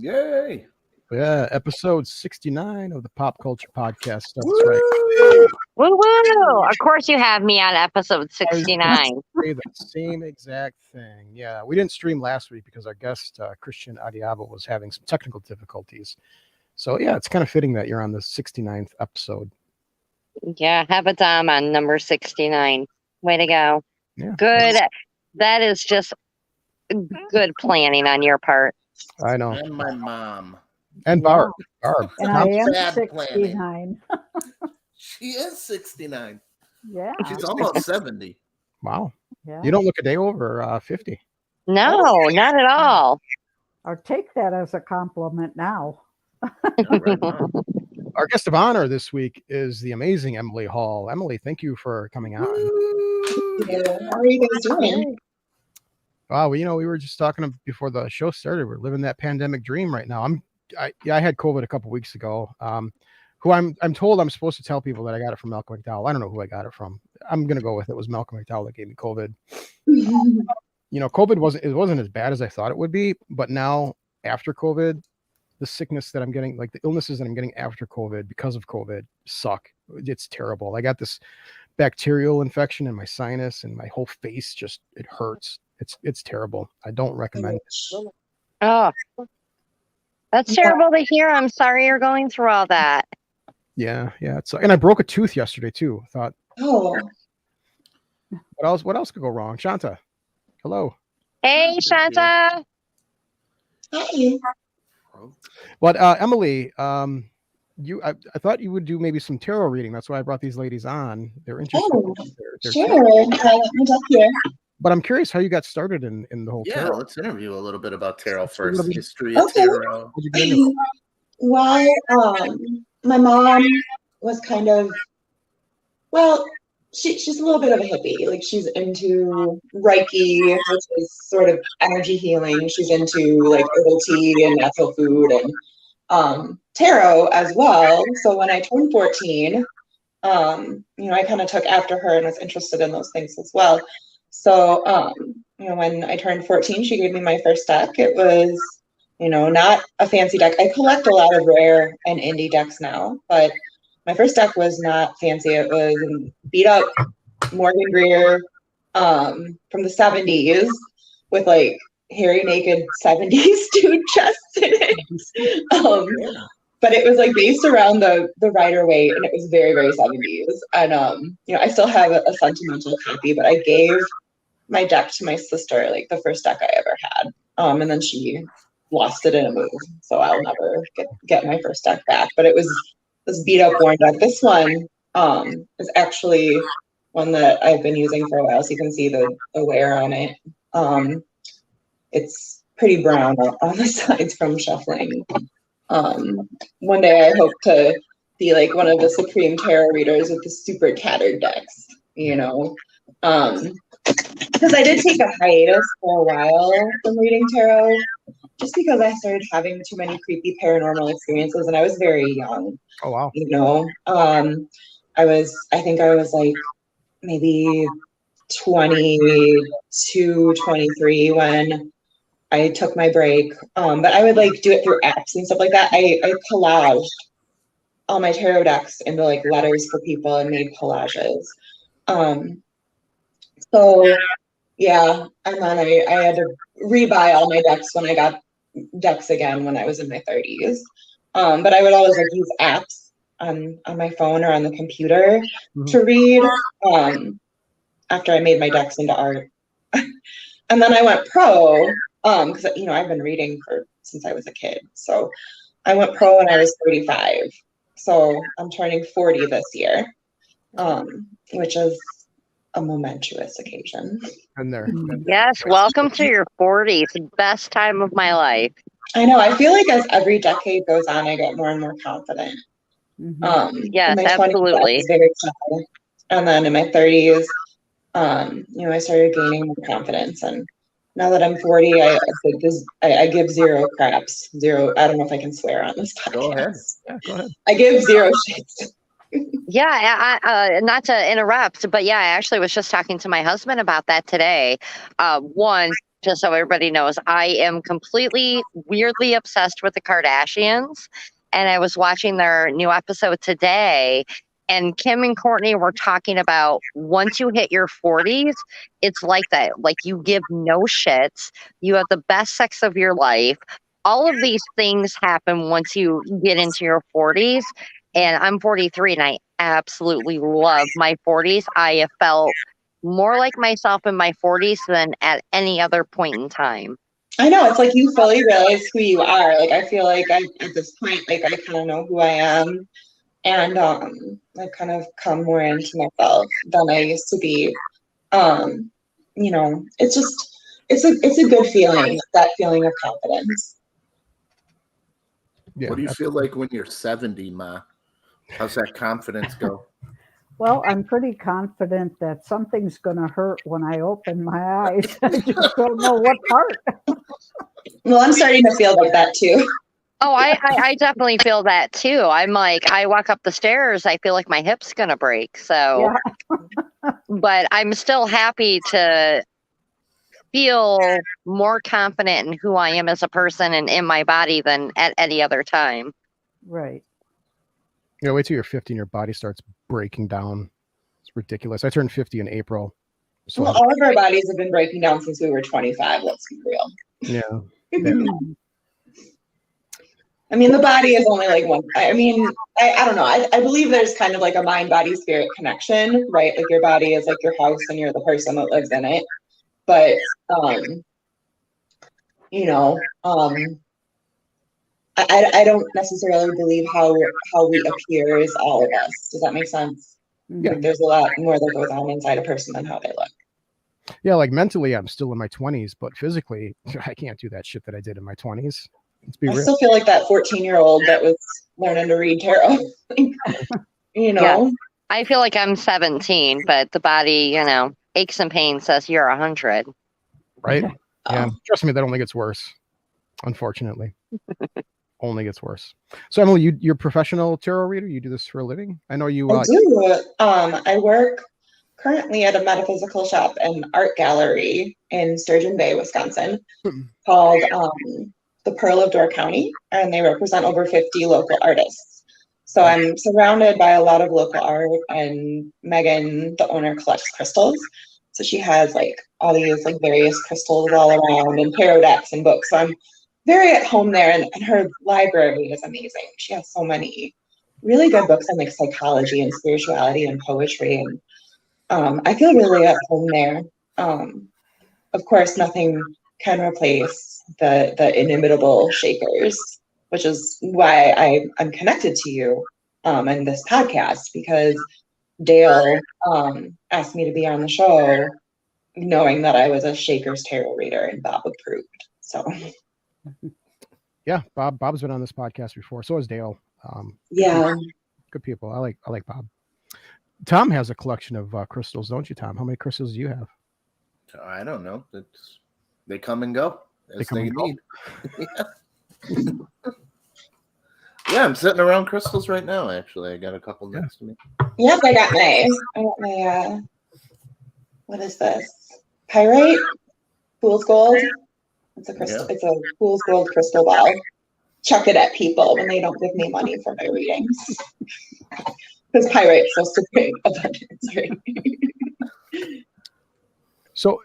Yay! Yeah, episode 69 of the Pop Culture Podcast. That's Woo! right. Woo woo! Of course, you have me on episode 69. Say the same exact thing. Yeah, we didn't stream last week because our guest Christian Adiabo was having some technical difficulties. So yeah, it's kind of fitting that you're on the 69th episode. Yeah, have a Dom on number 69. Way to go. Yeah. Good. That is just good planning on your part. I know. And my mom. And Barb. Barb. And I am Bad 69. She is 69. Yeah. She's almost 70. Wow. Yeah. You don't look a day over 50. No, not at all. I'll take that as a compliment now. Yeah, right on. Our guest of honor this week is the amazing Emily Hall. Emily, thank you for coming on. Woo! How are you guys doing? Wow, we were just talking before the show started. We're living that pandemic dream right now. I had COVID a couple weeks ago. Who I'm told I'm supposed to tell people that I got it from Malcolm McDowell. I don't know who I got it from. I'm gonna go with it was Malcolm McDowell that gave me COVID. COVID wasn't as bad as I thought it would be, but now after COVID, the sickness that I'm getting, like the illnesses that I'm getting after COVID because of COVID, suck. It's terrible. I got this bacterial infection in my sinus and my whole face it hurts. It's terrible. I don't recommend it. Oh, that's terrible to hear. I'm sorry you're going through all that. Yeah. And I broke a tooth yesterday too. Thought, Oh, what else could go wrong? Shanta, hello. Hey, Shanta. hi. But Emily, I thought you would do maybe some tarot reading. That's why I brought these ladies on. They're interested. Oh, They're sure. tarot. I'm up here. But I'm curious how you got started in the whole Yeah, tarot. let's interview a little bit about tarot first. little bit- History of Okay. tarot. How'd you get into it? Why? My mom was kind of, well, she's a little bit of a hippie. Like she's into Reiki, which is sort of energy healing. She's into like herbal tea and natural food and tarot as well. So when I turned 14, I kind of took after her and was interested in those things as well. So, when I turned 14, she gave me my first deck. It was, not a fancy deck. I collect a lot of rare and indie decks now, but my first deck was not fancy. It was beat up Morgan Greer from the 70s with like hairy naked 70s dude chests in it. But it was like based around the Rider-Waite, and it was very, very 70s. And I still have a sentimental copy, but I gave my deck to my sister, like the first deck I ever had. And then she lost it in a move, so I'll never get my first deck back. But it was this beat up worn deck. This one is actually one that I've been using for a while, so you can see the wear on it. It's pretty brown on the sides from shuffling. One day I hope to be like one of the supreme tarot readers with the super tattered decks, because I did take a hiatus for a while from reading tarot, just because I started having too many creepy paranormal experiences, and I was very young. Oh wow. I think I was like maybe 22, 23 when I took my break, but I would like do it through apps and stuff like that. I collaged all my tarot decks into like letters for people and made collages. So yeah, and then I had to rebuy all my decks when I got decks again when I was in my 30s. But I would always like use apps on my phone or on the computer to read after I made my decks into art. And then I went pro. Because I've been reading since I was a kid. So I went pro when I was 35. So I'm turning 40 this year, which is a momentous occasion. And there. Yes, welcome to your 40s. Best time of my life. I know. I feel like as every decade goes on, I get more and more confident. Yes, in my 20s, absolutely. I was very confident. And then in my 30s, I started gaining more confidence. And now that I'm 40, I give zero craps. Zero. I don't know if I can swear on this podcast. Go ahead. Yeah, go ahead. I give zero shits. Yeah, not to interrupt, but yeah, I actually was just talking to my husband about that today. One, just so everybody knows, I am completely weirdly obsessed with the Kardashians. And I was watching their new episode today, and Kim and Courtney were talking about once you hit your 40s, it's like that. Like you give no shits. You have the best sex of your life. All of these things happen once you get into your 40s. And I'm 43 and I absolutely love my 40s. I have felt more like myself in my 40s than at any other point in time. I know, it's like you fully realize who you are. Like I feel like I at this point, like I kind of know who I am, and I've kind of come more into myself than I used to be. You know, it's just it's a good feeling, that feeling of confidence. Yeah. What do you feel like when you're 70, Ma? How's that confidence go? Well, I'm pretty confident that something's going to hurt when I open my eyes. I just don't know what part. Well, I'm starting to feel like that too. Oh, I definitely feel that too. I'm like, I walk up the stairs, I feel like my hip's gonna break. So, but I'm still happy to feel more confident in who I am as a person and in my body than at any other time. Right. Yeah, wait till you're 50 and your body starts breaking down. It's ridiculous. I turned 50 in April. So Well, all of our bodies have been breaking down since we were 25. Let's be real. yeah. I mean, the body is only like one. I mean, I don't know. I believe there's kind of like a mind, body, spirit connection, right? Like your body is like your house and you're the person that lives in it. But, you know, I don't necessarily believe how we appear is all of us. Does that make sense? Yeah. Like there's a lot more that goes on inside a person than how they look. Yeah, like mentally, I'm still in my 20s, but physically, I can't do that shit that I did in my 20s. Let's be I real. still feel like that 14-year-old that was learning to read tarot. You know? Yeah. I feel like I'm 17, but the body, you know, aches and pains says you're 100. Right? Yeah. Um, Trust me, that only gets worse. Unfortunately. Only gets worse. So Emily, you're a professional tarot reader? You do this for a living? I know you I do. I work currently at a metaphysical shop and art gallery in Sturgeon Bay, Wisconsin, called the Pearl of Door County, and they represent over 50 local artists. So I'm surrounded by a lot of local art, and Megan, the owner, collects crystals. So she has like all these like various crystals all around and tarot decks and books. So I'm very at home there, and her library is amazing. She has so many really good books on like psychology and spirituality and poetry, and I feel really at home there. Of course, nothing can replace the inimitable Shakers, which is why I'm connected to you in this podcast, because Dale asked me to be on the show knowing that I was a Shakers tarot reader, and Bob approved. So yeah, Bob's been on this podcast before. So has Dale. yeah. Good people. I like Bob. Tom has a collection of crystals, don't you, Tom? How many crystals do you have? I don't know. They come and go as they need. Yeah, I'm sitting around crystals right now. Actually, I got a couple next to me. Yep, I got my what is this? Pyrite? Fool's gold? It's a crystal. Yeah. It's a fool's gold crystal ball. Chuck it at people when they don't give me money for my readings. Because pyrite's supposed to bring abundance, right? So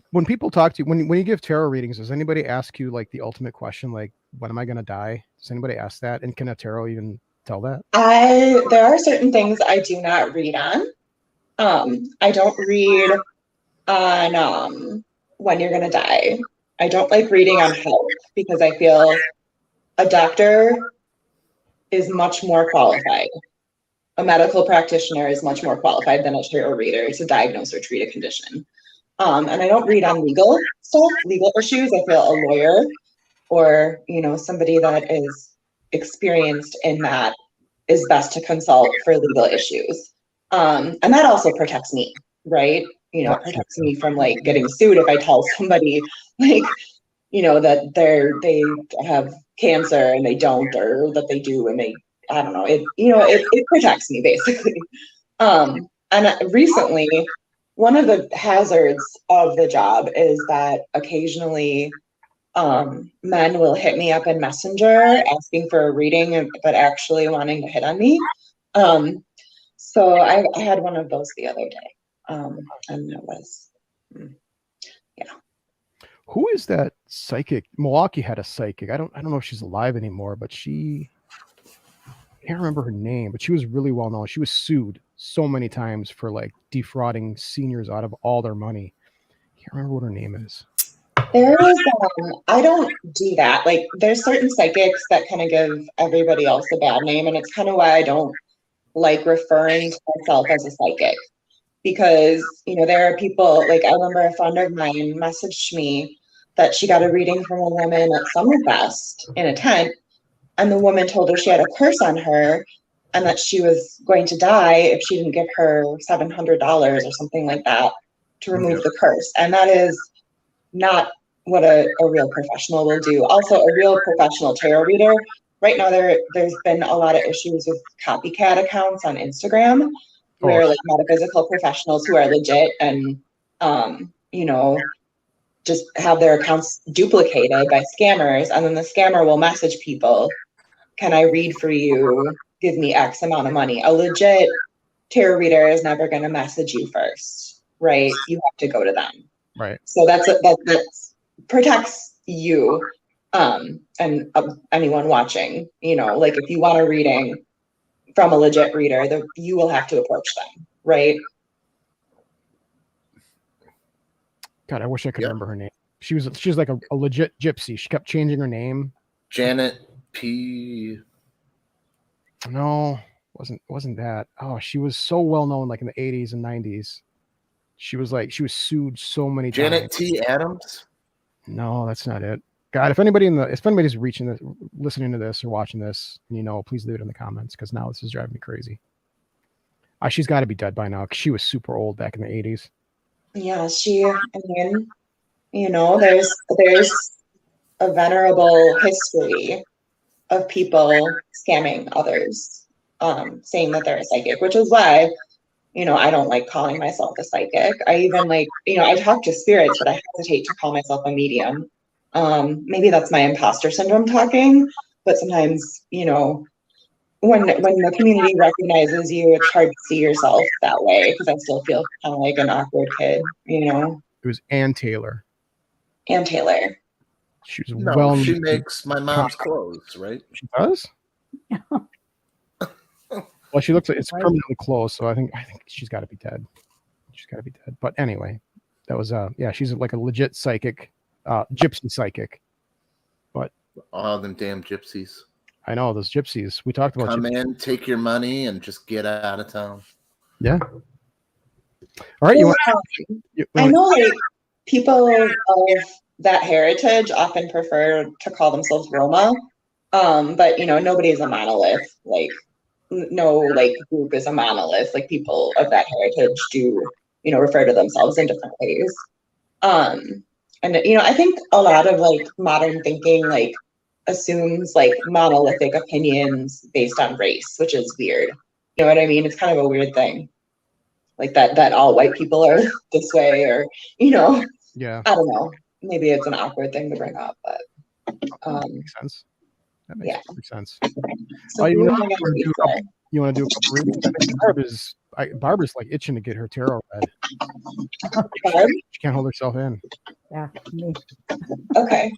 when people talk to you, when you give tarot readings, does anybody ask you like the ultimate question, like, when am I going to die? Does anybody ask that? And can a tarot even tell that? There are certain things I do not read on. I don't read on when you're going to die. I don't like reading on health because I feel a doctor is much more qualified. A medical practitioner is much more qualified than a tarot reader to diagnose or treat a condition. And I don't read on legal stuff, legal issues. I feel a lawyer or, somebody that is experienced in that is best to consult for legal issues. And that also protects me, right? It protects me from like getting sued if I tell somebody like, that they have cancer and they don't, or that they do and they, I don't know, it protects me basically. And recently one of the hazards of the job is that occasionally men will hit me up in Messenger asking for a reading, but actually wanting to hit on me. So I had one of those the other day, and it was, yeah. Who is that psychic? Milwaukee had a psychic. I don't know if she's alive anymore, but I can't remember her name, but she was really well known. She was sued so many times for like defrauding seniors out of all their money. Can't remember what her name is. There is, I don't do that. Like, there's certain psychics that kind of give everybody else a bad name, and it's kind of why I don't like referring to myself as a psychic. Because, you know, there are people, like, I remember a friend of mine messaged me that she got a reading from a woman at Summerfest in a tent, and the woman told her she had a curse on her and that she was going to die if she didn't give her $700 or something like that to remove the curse. And that is not what a real professional will do. Also, a real professional tarot reader, right now there's been a lot of issues with copycat accounts on Instagram where like metaphysical professionals who are legit and you know, just have their accounts duplicated by scammers, and then the scammer will message people, can I read for you? Give me X amount of money. A legit tarot reader is never going to message you first, right? You have to go to them. Right. So that protects you and anyone watching. You know, like if you want a reading from a legit reader, you will have to approach them, right? God, I wish I could remember her name. She was like a legit gypsy. She kept changing her name. Janet P. No, wasn't that. Oh, she was so well known like in the 80s and 90s. She was sued so many times. Janet T. Adams? No, that's not it. God, if anybody's listening to this or watching this, you know, please leave it in the comments, because now this is driving me crazy. She's got to be dead by now, because she was super old back in the 80s. Yeah, I mean, you know, there's a venerable history of people scamming others, saying that they're a psychic, which is why, you know, I don't like calling myself a psychic. I even I talk to spirits, but I hesitate to call myself a medium. Maybe that's my imposter syndrome talking, but sometimes, you know, when the community recognizes you, it's hard to see yourself that way, because I still feel kind of like an awkward kid, you know. It was Ann Taylor. Ann Taylor. She was she makes my mom's clothes, right? She does? Well, she looks like it's permanently closed, so I think she's got to be dead. She's got to be dead. But anyway, that was she's like a legit psychic, gypsy psychic. But all them damn gypsies. I know those gypsies. We talked about come in, take your money, and just get out of town. Yeah. All right. I know like people of that heritage often prefer to call themselves Roma, but you know, nobody is a monolith. Like no like group is a monolith. Like people of that heritage do, you know, refer to themselves in different ways. And you know, I think a lot of like modern thinking like assumes like monolithic opinions based on race, which is weird. You know what I mean? It's kind of a weird thing. Like that all white people are this way, or you know, yeah. I don't know. Maybe it's an awkward thing to bring up, but that makes sense. That makes perfect sense. So you want to do a couple readings? Barbara's like itching to get her tarot read. Barb? She can't hold herself in. Yeah, me. Okay.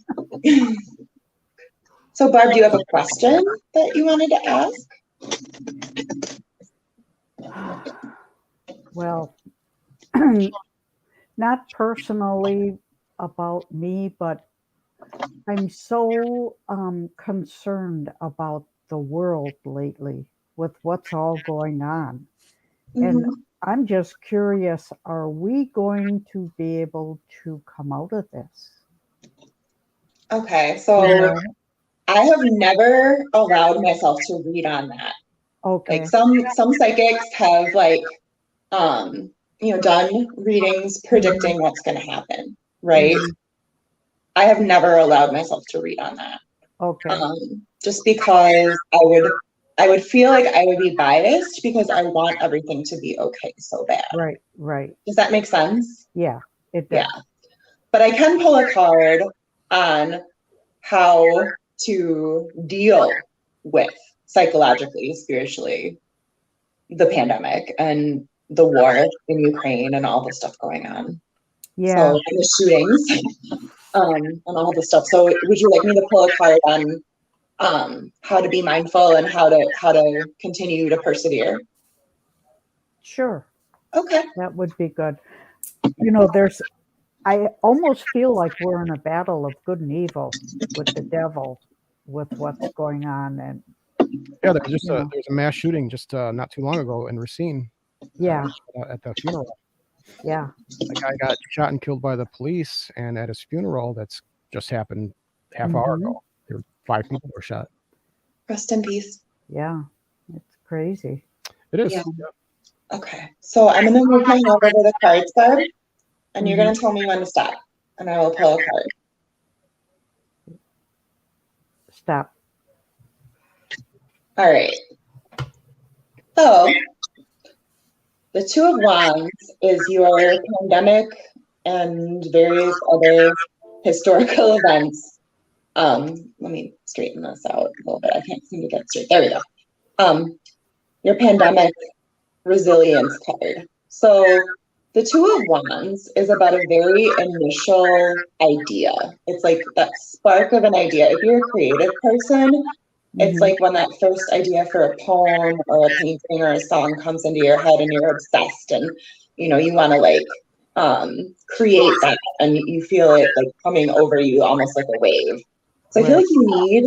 So Barb, do you have a question that you wanted to ask? Well, not personally about me, but I'm so concerned about the world lately with what's all going on. And I'm just curious, are we going to be able to come out of this? Okay, so I have never allowed myself to read on that. Okay. Like some psychics have like you know, done readings predicting what's going to happen, right? I have never allowed myself to read on that. Okay. Just because I would I would feel like I would be biased because I want everything to be okay so bad. Right. Does that make sense? Yeah, it Yeah. does. But I can pull a card on how to deal with psychologically, spiritually, the pandemic and the war in Ukraine and all the stuff going on. Yeah. So, and the shootings, and all the stuff. So would you like me to pull a card on how to be mindful and how to continue to persevere? Sure. Okay. That would be good. I almost feel like we're in a battle of good and evil with the devil, with what's going on. And Yeah, there's a mass shooting just not too long ago in Racine. yeah, At the funeral. yeah. A guy got shot and killed by the police, and at his funeral, that's just happened half hour ago. There were 5 people were shot. Rest in peace. Yeah, it's crazy. It is. Yeah. Okay. So I'm going to move my hand over the cards, Barb, and you're Mhm. going to tell me when to stop, and I will pull a card. Stop. All right. So the Two of Wands is your pandemic and various other historical events. Let me straighten this out a little bit. I can't seem to get straight. There we go. Your pandemic resilience card. So the Two of Wands is about a very initial idea. It's like that spark of an idea. If you're a creative person, it's like when that first idea for a poem or a painting or a song comes into your head and you're obsessed and you want to like create that and you feel it like coming over you almost like a wave. So I feel like you need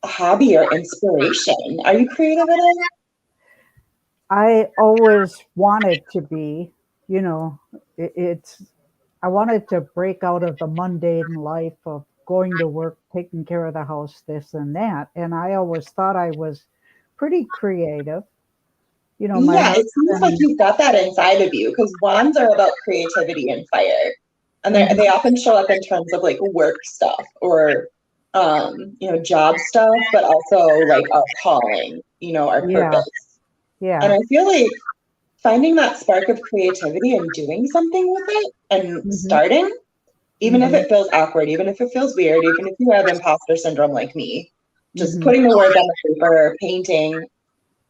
a hobby or inspiration. Are you creative at all? I always wanted to be, I wanted to break out of the mundane life of going to work, taking care of the house, this and that. And I always thought I was pretty creative. Yeah, it seems like you've got that inside of you because wands are about creativity and fire. And they often show up in terms of like work stuff or, job stuff, but also like our calling, our purpose. Yeah. And I feel like finding that spark of creativity and doing something with it and starting, even if it feels awkward, even if it feels weird, even if you have imposter syndrome like me, just putting the words on the paper, painting,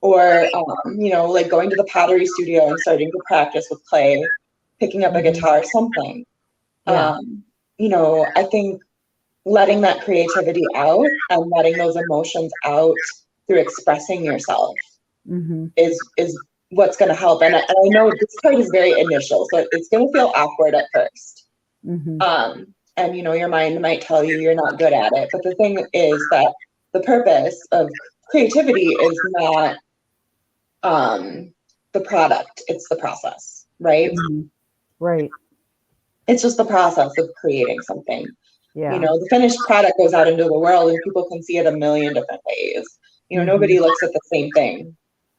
or, like going to the pottery studio and starting to practice with clay, picking up a guitar, something. I think letting that creativity out and letting those emotions out through expressing yourself is what's going to help. And I know this card is very initial, so it's going to feel awkward at first. And your mind might tell you you're not good at it. But the thing is that the purpose of creativity is not the product, it's the process, right? Right. It's just the process of creating something. Yeah. The finished product goes out into the world and people can see it a million different ways. Nobody looks at the same thing.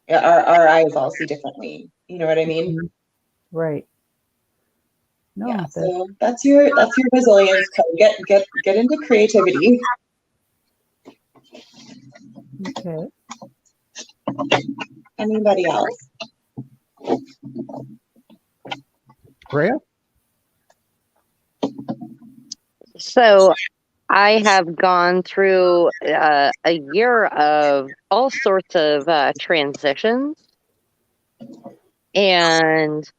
Our eyes all see differently. You know what I mean? Right. No, yeah. So that's your resilience code. Get into creativity. Okay. Anybody else? Rhea? So I have gone through a year of all sorts of transitions. And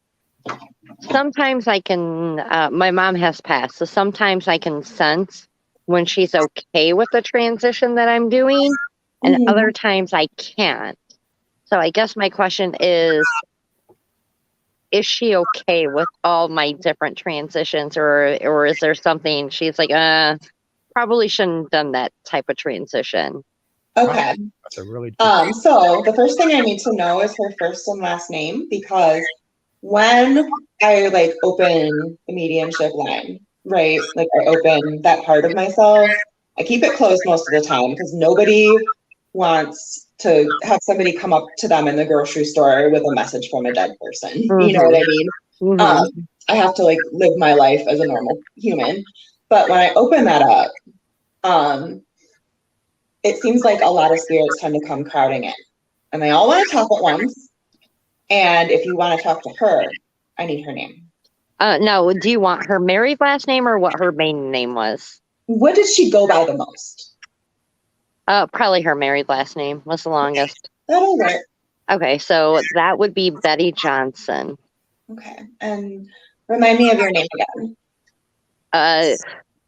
sometimes I can, my mom has passed, so sometimes I can sense when she's okay with the transition that I'm doing, and other times I can't. So I guess my question is she okay with all my different transitions, or is there something she's like, probably shouldn't have done that type of transition? Okay. That's a really so the first thing I need to know is her first and last name, because when I like open the mediumship line, right? Like I open that part of myself, I keep it closed most of the time because nobody wants to have somebody come up to them in the grocery store with a message from a dead person. You know what I mean? I have to like live my life as a normal human. But when I open that up, it seems like a lot of spirits tend to come crowding in. and they all want to talk at once. And if you want to talk to her, I need her name. No, do you want her married last name or what her maiden name was? What did she go by the most? Probably her married last name was the longest. That'll work. Okay, so that would be Betty Johnson. Okay, and remind me of your name again.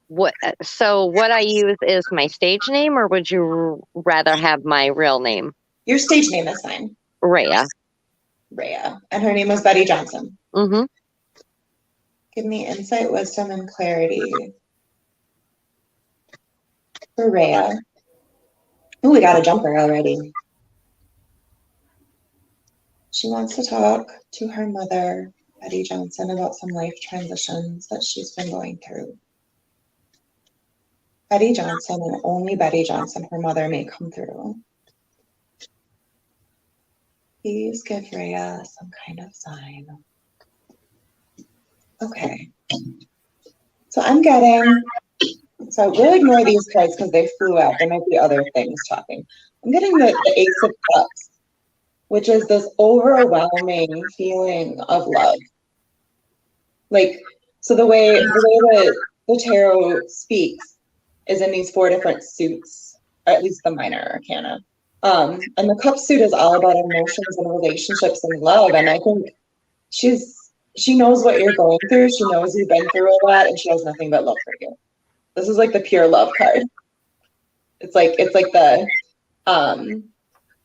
What I use is my stage name, or would you rather have my real name? Your stage name is fine. Rhea. Rhea. And her name was Betty Johnson. Mm-hmm. Give me insight, wisdom, and clarity for Rhea. Oh, we got a jumper already. She wants to talk to her mother, Betty Johnson, about some life transitions that she's been going through. Betty Johnson, and only Betty Johnson, her mother, may come through. Please give Rhea some kind of sign. Okay. So we'll ignore these cards because they flew out. There might be other things talking. I'm getting the Ace of Cups, which is this overwhelming feeling of love. Like, so the way that the tarot speaks is in these 4 different suits, or at least the minor arcana. And the cup suit is all about emotions and relationships and love. And I think she knows what you're going through. She knows you've been through a lot, and she has nothing but love for you. This is like the pure love card. It's like the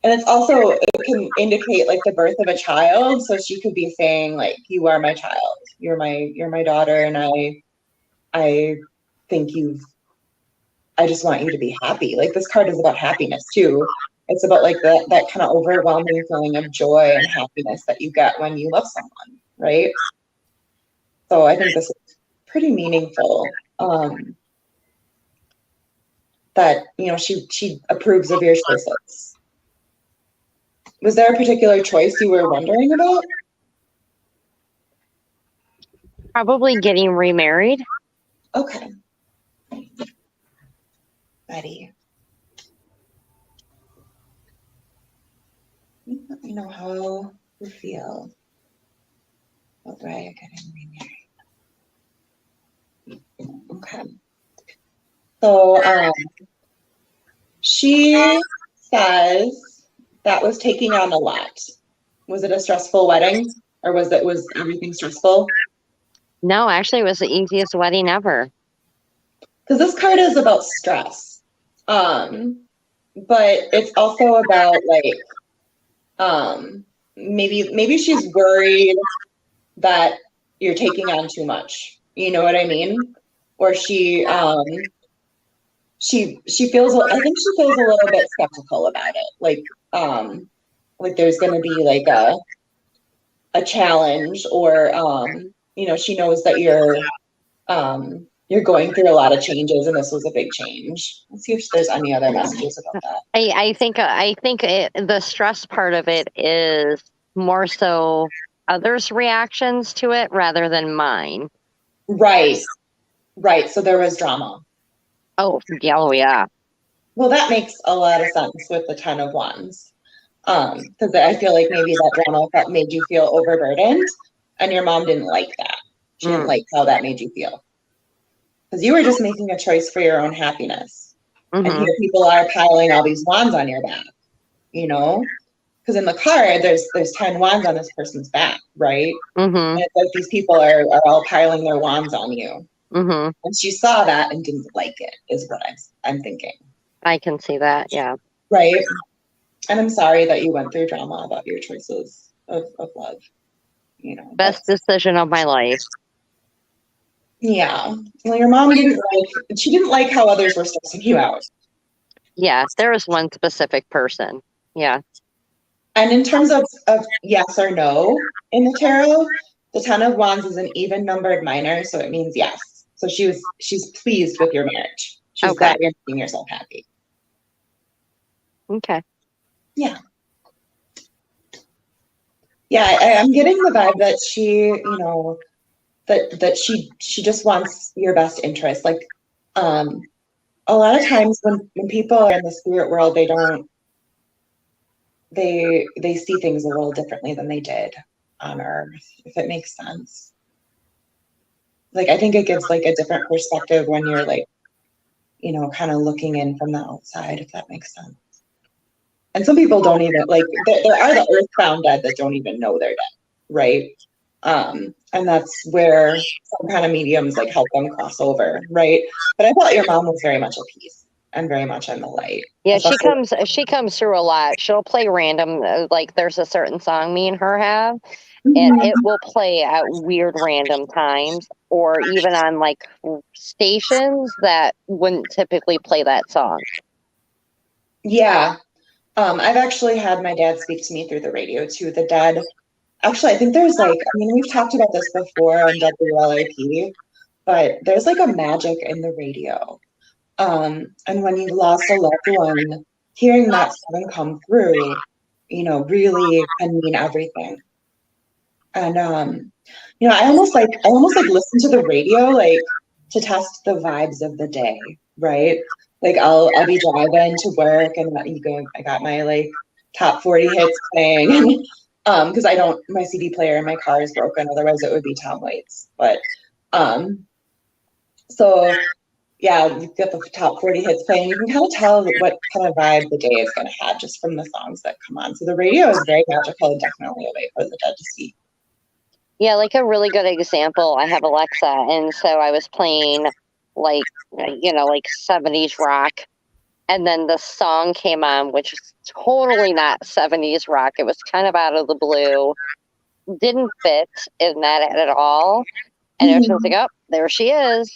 and it's also, it can indicate like the birth of a child. So she could be saying like, you are my child, you're my daughter, and I think I just want you to be happy. Like, this card is about happiness too. It's about like that kind of overwhelming feeling of joy and happiness that you get when you love someone, right? So I think this is pretty meaningful. That, you know, she approves of your choices. Was there a particular choice you were wondering about? Probably getting remarried. Okay. Betty. Let me know how you feel about Rhea getting remarried. Okay. So she says that was taking on a lot. Was it a stressful wedding, or was everything stressful? No, actually, it was the easiest wedding ever. Because this card is about stress, but it's also about like maybe she's worried that you're taking on too much. You know what I mean? Or she feels, I think she feels a little bit skeptical about it. Like there's going to be like a challenge, or you know, she knows that you're going through a lot of changes, and this was a big change. Let's see if there's any other messages about that. I think the stress part of it is more so others' reactions to it rather than mine. Right. So there was drama. Oh yeah. Well, that makes a lot of sense with the 10 of Wands. Because I feel like maybe that drama made you feel overburdened, and your mom didn't like that. She didn't like how that made you feel. Because you were just making a choice for your own happiness. Mm-hmm. And here people are piling all these wands on your back, you know? Because in the card, there's 10 wands on this person's back, right? Mm-hmm. And it's like these people are all piling their wands on you. Mm-hmm. And she saw that and didn't like it, is what I'm thinking. I can see that, yeah. Right? And I'm sorry that you went through drama about your choices of love. You know, best decision of my life. Yeah. Well, your mom didn't like how others were stressing you out. Yeah, there was one specific person. Yeah. And in terms of yes or no in the tarot, the 10 of Wands is an even numbered minor, so it means yes. So she's pleased with your marriage. She's glad you're making yourself happy. Okay. Yeah. Yeah, I'm getting the vibe that she, you know, that she just wants your best interest. Like, a lot of times when people are in the spirit world, they don't they see things a little differently than they did on Earth, if it makes sense. Like, I think it gives like a different perspective when you're like, you know, kind of looking in from the outside, if that makes sense. And some people don't even like, there are the earthbound dead that don't even know they're dead, right? And that's where some kind of mediums like help them cross over, right? But I thought your mom was very much a peace and very much in the light. Yeah, Especially- she comes through a lot. She'll play random, like there's a certain song me and her have, and it will play at weird random times, or even on like stations that wouldn't typically play that song. Yeah. I've actually had my dad speak to me through the radio too. The dead, actually, I think there's like, I mean, we've talked about this before on WLIP, but there's like a magic in the radio. And when you've lost a loved one, hearing that song come through, you know, really can mean everything. And you know, I almost like listen to the radio like to test the vibes of the day, right? Like I'll be driving to work and I got my like top 40 hits playing. Because my CD player in my car is broken, otherwise it would be Tom Waits. But so yeah, you've got the top 40 hits playing. You can kind of tell what kind of vibe the day is going to have just from the songs that come on. So the radio is very magical and definitely a way for the dead to speak. Yeah, like a really good example, I have Alexa, and so I was playing like, you know, like 70s rock, and then the song came on, which is totally not 70s rock. It was kind of out of the blue, didn't fit in that at all. And it was just like, oh, there she is.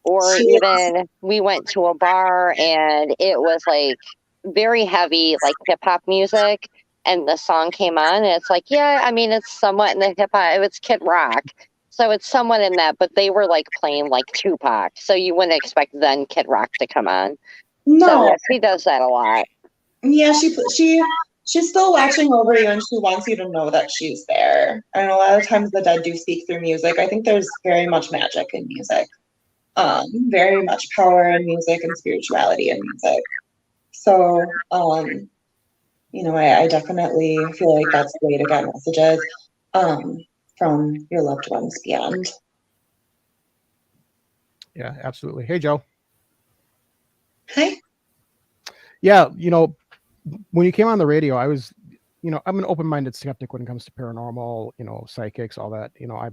Or She even we went to a bar and it was like very heavy, like hip hop music. And the song came on and it's like, yeah, I mean, it's somewhat in the hip hop, it's Kid Rock. So it's somewhat in that, but they were like playing like Tupac. So you wouldn't expect then Kid Rock to come on. No. So she does that a lot. Yeah, she's still watching over you and she wants you to know that she's there. And a lot of times the dead do speak through music. I think there's very much magic in music. Very much power in music and spirituality in music. So, you know, I definitely feel like that's the way to get messages from your loved ones beyond. Yeah, absolutely. Hey, Joe. Hi. Yeah, you know, when you came on the radio, I was, you know, I'm an open-minded skeptic when it comes to paranormal, you know, psychics, all that. You know, I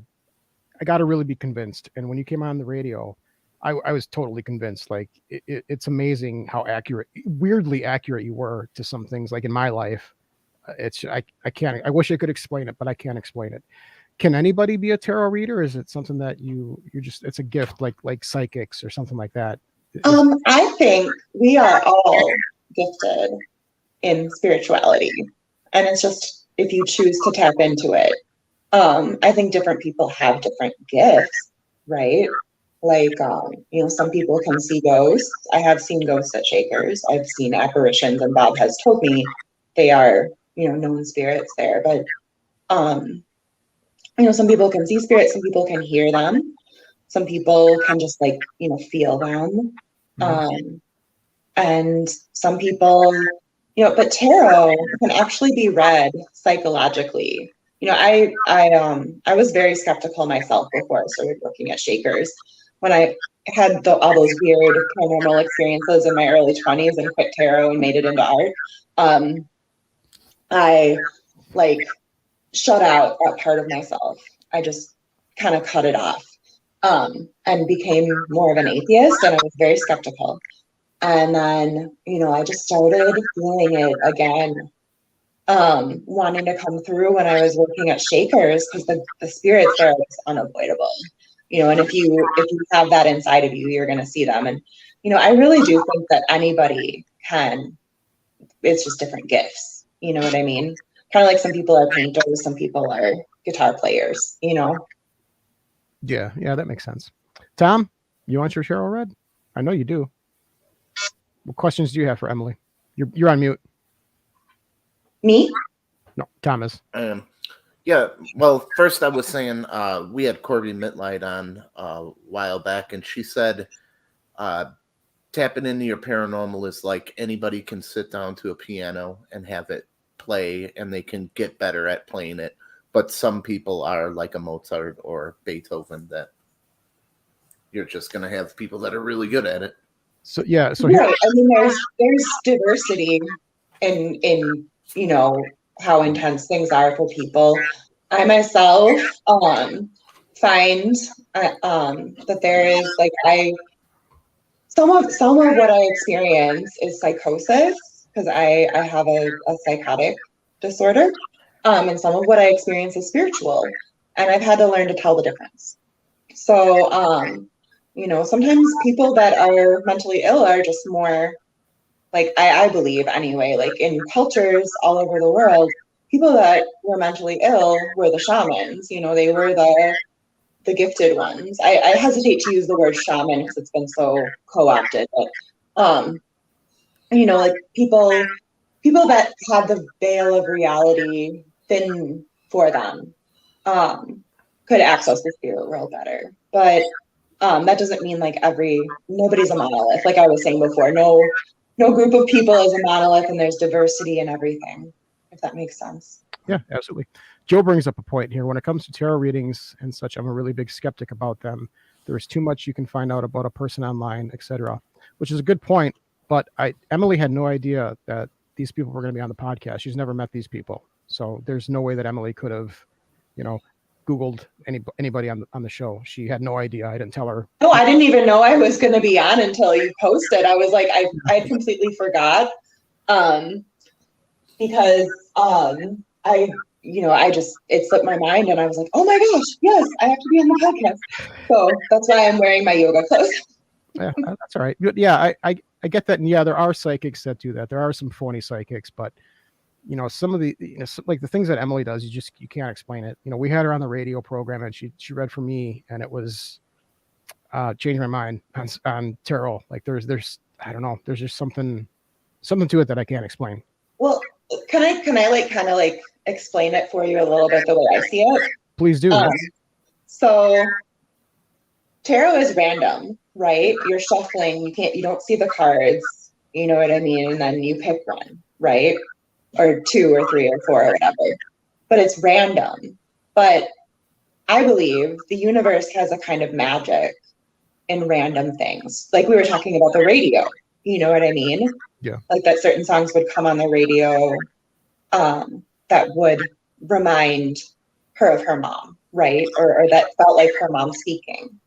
got to really be convinced. And when you came on the radio, I was totally convinced. Like it's amazing how weirdly accurate you were to some things. Like in my life, I can't. I wish I could explain it, but I can't explain it. Can anybody be a tarot reader? Is it something that you just it's a gift like psychics or something like that? I think we are all gifted in spirituality, and it's just if you choose to tap into it. I think different people have different gifts, right? Like, you know, some people can see ghosts. I have seen ghosts at Shakers. I've seen apparitions, and Bob has told me they are, you know, known spirits there. But, you know, some people can see spirits, some people can hear them, some people can just like, you know, feel them. And some people, you know, but tarot can actually be read psychologically. You know, I was very skeptical myself before I started working at Shakers. When I had all those weird paranormal experiences in my early 20s and quit tarot and made it into art, I like shut out that part of myself. I just kind of cut it off and became more of an atheist, and I was very skeptical. And then, you know, I just started feeling it again, wanting to come through when I was working at Shakers because the spirits there was unavoidable, you know, and if you have that inside of you, you're going to see them. And, you know, I really do think that anybody can, it's just different gifts. You know what I mean? Kind of like some people are painters, some people are guitar players, you know? Yeah, that makes sense. Tom, you want your tarot read? I know you do. What questions do you have for Emily? You're on mute. Me? No, Thomas. Yeah, well, first I was saying we had Corby Mitlight on a while back, and she said tapping into your paranormal is like anybody can sit down to a piano and have it play and they can get better at playing it. But some people are like a Mozart or Beethoven, that you're just going to have people that are really good at it. So yeah, so Right. I mean, there's diversity in you know how intense things are for people. I myself find that there is like some of what I experience is psychosis because I have a psychotic disorder, and some of what I experience is spiritual, and I've had to learn to tell the difference. So sometimes people that are mentally ill are just more like I believe anyway, like in cultures all over the world, people that were mentally ill were the shamans. They were the gifted ones. I hesitate to use the word shaman because it's been so co-opted, but like people that had the veil of reality thin for them could access the spirit world better. But that doesn't mean like nobody's a monolith. Like I was saying before, no group of people is a monolith, and there's diversity in everything, if that makes sense. yeah, absolutely. Joe brings up a point here. When it comes to tarot readings and such, I'm a really big skeptic about them. There's too much you can find out about a person online, etc., which is a good point. But Emily had no idea that these people were going to be on the podcast. She's never met these people, so there's no way that Emily could have, Googled anybody on the show. She had no idea. I didn't tell her. No, I didn't even know I was going to be on until you posted. I was like, I completely forgot, because it slipped my mind, and I was like, oh my gosh, yes, I have to be on the podcast. So that's why I'm wearing my yoga clothes. Yeah, that's all right. Yeah, I get that. And yeah, there are psychics that do that. There are some phony psychics, but some of the, like the things that Emily does, you can't explain it. We had her on the radio program, and she read for me, and it was changed my mind on tarot. Like there's I don't know, there's just something to it that I can't explain. Well, can I like kind of like explain it for you a little bit the way I see it? Please do. So tarot is random, right? You're shuffling, you don't see the cards, you know what I mean? And then you pick one, right? Or two or three or four or whatever. But it's random. But I believe the universe has a kind of magic in random things. Like we were talking about the radio, you know what I mean? Yeah. Like that certain songs would come on the radio that would remind her of her mom, right? Or that felt like her mom speaking.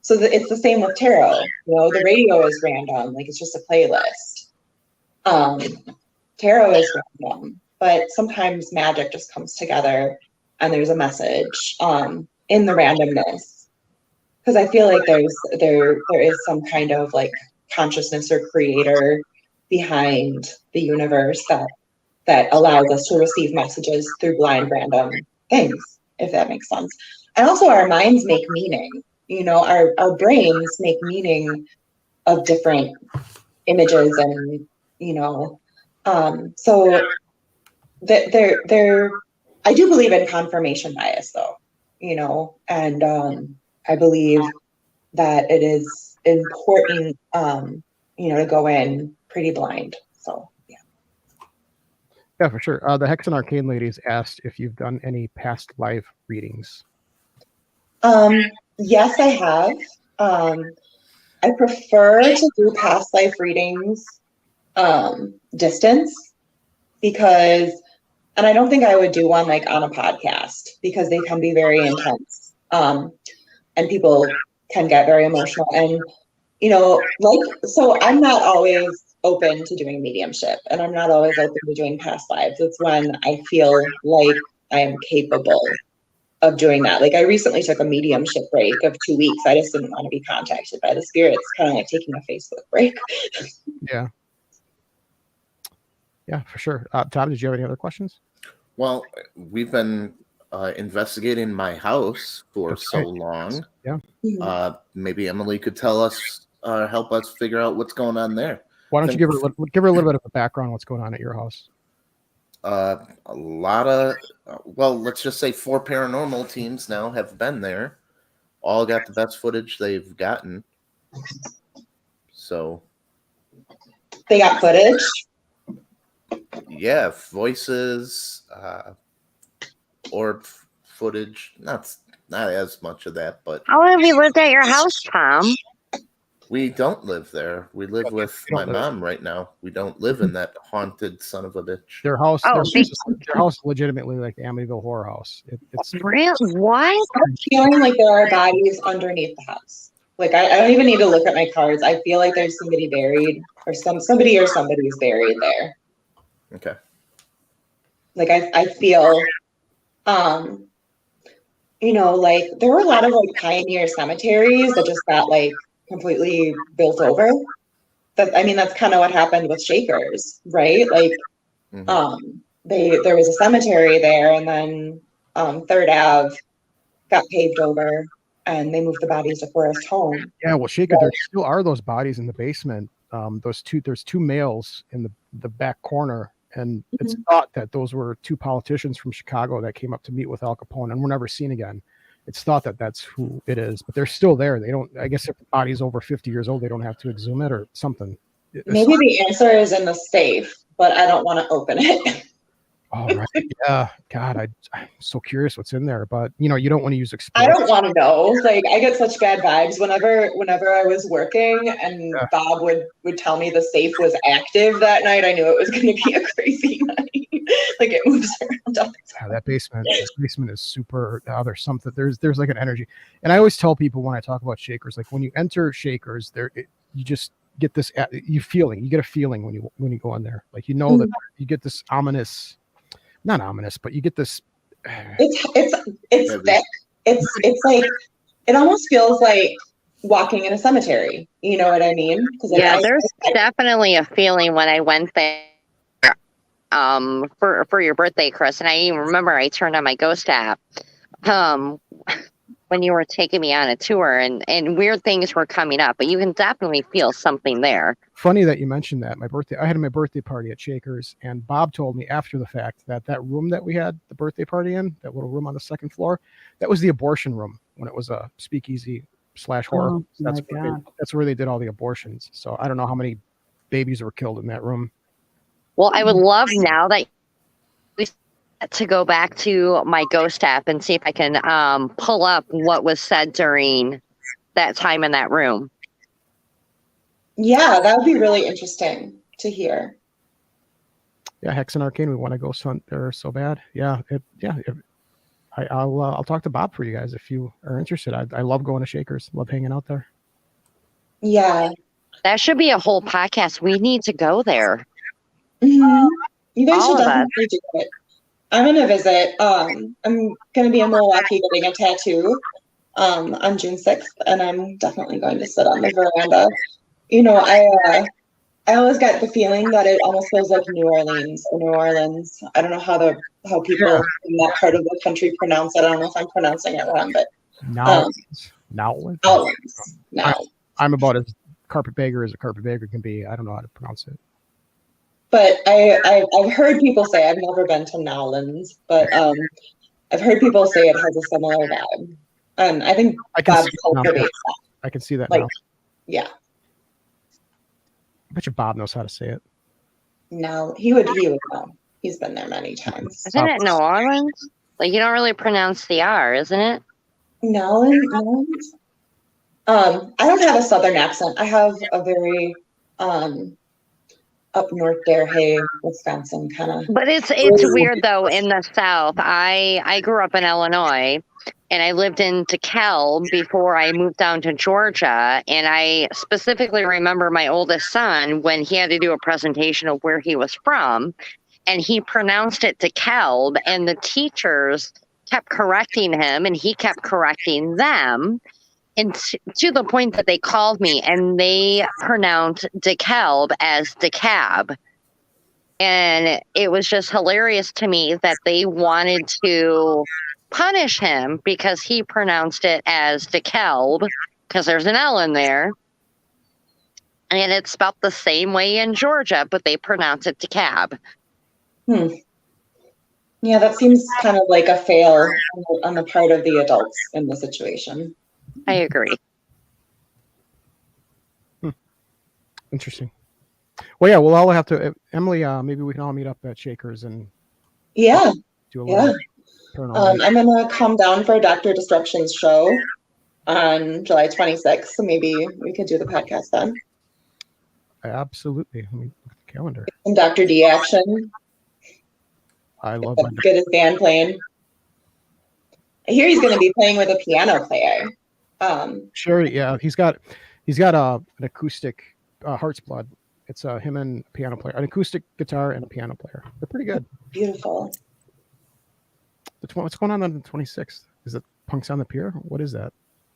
So it's the same with tarot. The radio is random, like it's just a playlist. Tarot is random, but sometimes magic just comes together, and there's a message in the randomness. Because I feel like there is some kind of like consciousness or creator behind the universe that allows us to receive messages through blind random things, if that makes sense. And also our minds make meaning. Our brains make meaning of different images, and so there I do believe in confirmation bias, though, and I believe that it is important to go in pretty blind. So yeah, for sure. The Hex and Arcane ladies asked if you've done any past life readings. Yes, I have. I prefer to do past life readings distance, because, and I don't think I would do one like on a podcast, because they can be very intense, and people can get very emotional, and so I'm not always open to doing mediumship, and I'm not always open to doing past lives. It's when I feel like I am capable of doing that. Like I recently took a mediumship break of 2 weeks. I just didn't want to be contacted by the spirits, kind of like taking a Facebook break. Yeah. Yeah, for sure. Tom, did you have any other questions? Well, we've been investigating my house for so long. Yeah. Maybe Emily could tell us, help us figure out what's going on there. Why don't you give her a little bit of a background on what's going on at your house? A lot of, let's just say 4 paranormal teams now have been there. All got the best footage they've gotten. So they got footage. Yeah, voices, orb footage. Not as much of that, but How long have you lived at your house, Tom? we don't live there. We live with We my don't live- mom right now. We don't live in that haunted son of a bitch. Their house, Oh, their house, is legitimately like the Amityville Horror House. It's Real? What? I'm feeling like there are bodies underneath the house. Like I don't even need to look at my cards. I feel like there's somebody buried, or somebody's buried there. Okay. Like I feel, like there were a lot of like pioneer cemeteries that just got like completely built over. That's kind of what happened with Shakers, right? Like, Mhm. there was a cemetery there, and then Third Ave got paved over, and they moved the bodies to Forest Home. Yeah, well, Shaker, there still are those bodies in the basement. There's two males in the back corner, and it's thought that those were two politicians from Chicago that came up to meet with Al Capone and were never seen again. It's thought that that's who it is, but they're still there. They don't. I guess if the body's over 50 years old, they don't have to exhume it or something. Maybe the answer is in the safe, but I don't want to open it. Oh, right. Yeah. God, I'm so curious what's in there, but you don't want to use I explosives. don't want to know. Like I get such bad vibes whenever I was working and Yeah. Bob would tell me the safe was active that night. I knew it was going to be a crazy night. Like it moves around all the Yeah, time. that basement is super. There's something. There's like an energy, and I always tell people when I talk about Shakers, like when you enter Shakers, you just get this. You get a feeling when you go in there, like that you get this ominous, not ominous, but you get this. It's thick. It's like it almost feels like walking in a cemetery. You know what I mean? Because Yeah, there's definitely a feeling when I went there for your birthday, Chris, and I even remember I turned on my Ghost app when you were taking me on a tour, and weird things were coming up, but you can definitely feel something there. Funny that you mentioned that. I had my birthday party at Shakers, and Bob told me after the fact that room that we had the birthday party in, that little room on the second floor, that was the abortion room when it was a speakeasy / horror. Oh, my God. That's where they did all the abortions. So I don't know how many babies were killed in that room. Well, I would love now that to go back to my Ghost app and see if I can pull up what was said during that time in that room. Yeah, that would be really interesting to hear. Yeah, Hex and Arcane, we want to ghost hunt there so bad. Yeah, I'll talk to Bob for you guys if you are interested. I love going to Shakers. Love hanging out there. Yeah. That should be a whole podcast. We need to go there. Mm-hmm. You guys All should of us. definitely do it. I'm gonna visit. I'm gonna be in Milwaukee getting a tattoo on June 6th, and I'm definitely going to sit on the veranda. I always get the feeling that it almost feels like New Orleans or New Orleans. I don't know how people in that part of the country pronounce it. I don't know if I'm pronouncing it wrong, but Nowlins. Now. I'm about as carpetbagger as a carpetbagger can be. I don't know how to pronounce it. But I've heard people say, I've never been to Nowlands, but I've heard people say it has a similar vibe. And I think Bob cultivates that. I can see that Like, now. yeah. I bet you Bob knows how to say it. No, he would know. He's been there many times. Isn't it New Orleans? Like you don't really pronounce the R, isn't it? Nowlands? I don't have a southern accent. I have a very up north there, hey, Wisconsin kind of. But it's weird though in the South. I grew up in Illinois and I lived in DeKalb before I moved down to Georgia. And I specifically remember my oldest son when he had to do a presentation of where he was from, and he pronounced it DeKalb, and the teachers kept correcting him and he kept correcting them. And to the point that they called me and they pronounced DeKalb as DeKalb. And it was just hilarious to me that they wanted to punish him because he pronounced it as DeKalb, because there's an L in there. And it's spelled the same way in Georgia, but they pronounce it DeKalb. Yeah, that seems kind of like a fail on the part of the adults in the situation. I agree. Interesting. Well, yeah, we'll all have to. Emily, maybe we can all meet up at Shakers and Yeah, do a yeah. little paranormal. I'm gonna come down for Dr. Disruption's show on July 26th, so maybe we could do the podcast then. Absolutely. Let me look at the calendar. Some Dr. D action. I love my. Get his band playing. I hear he's gonna be playing with a piano player. Sure, yeah, he's got an acoustic Heart's Blood. It's him and a piano player, an acoustic guitar and a piano player. They're pretty good. Beautiful. What's going on the 26th? Is it Punks on the Pier? What is that?